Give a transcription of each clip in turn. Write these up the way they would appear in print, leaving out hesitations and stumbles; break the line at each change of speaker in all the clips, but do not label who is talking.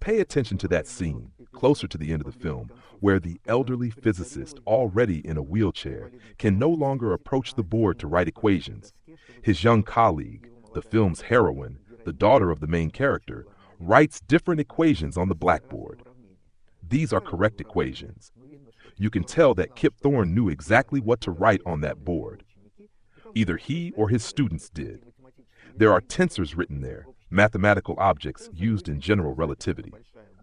Pay attention to that scene, closer to the end of the film, where the elderly physicist, already in a wheelchair, can no longer approach the board to write equations. His young colleague, the film's heroine, the daughter of the main character, writes different equations on the blackboard. These are correct equations. You can tell that Kip Thorne knew exactly what to write on that board. Either he or his students did. There are tensors written there, mathematical objects used in general relativity.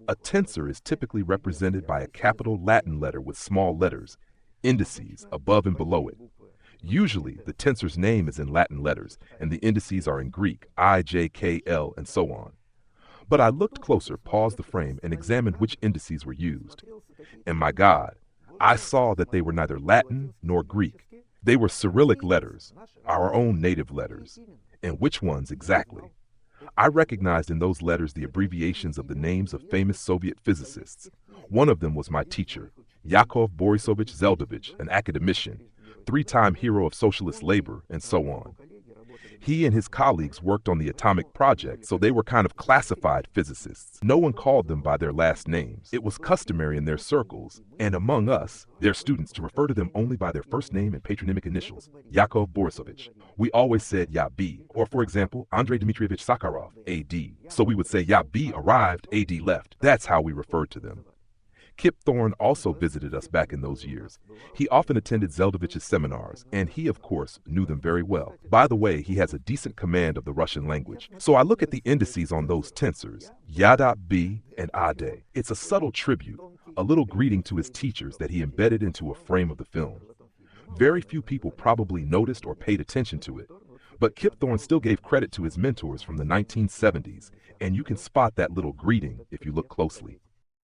A tensor is typically represented by a capital Latin letter with small letters, indices above and below it. Usually, the tensor's name is in Latin letters, and the indices are in Greek, I, J, K, L, and so on. But I looked closer, paused the frame, and examined which indices were used. And my God, I saw that they were neither Latin nor Greek. They were Cyrillic letters, our own native letters. And which ones exactly? I recognized in those letters the abbreviations of the names of famous Soviet physicists. One of them was my teacher, Yakov Borisovich Zeldovich, an academician, three-time hero of socialist labor, and so on. He and his colleagues worked on the atomic project, so they were kind of classified physicists. No one called them by their last names. It was customary in their circles, and among us, their students, to refer to them only by their first name and patronymic initials, Yakov Borisovich. We always said Ya-B, or for example, Andrei Dmitrievich Sakharov, A.D. So we would say Ya-B arrived, A.D. left. That's how we referred to them. Kip Thorne also visited us back in those years. He often attended Zeldovich's seminars, and he, of course, knew them very well. By the way, he has a decent command of the Russian language. So I look at the indices on those tensors, Ya.B and A.D. It's a subtle tribute, a little greeting to his teachers that he embedded into a frame of the film. Very few people probably noticed or paid attention to it, but Kip Thorne still gave credit to his mentors from the 1970s, and you can spot that little greeting if you look closely.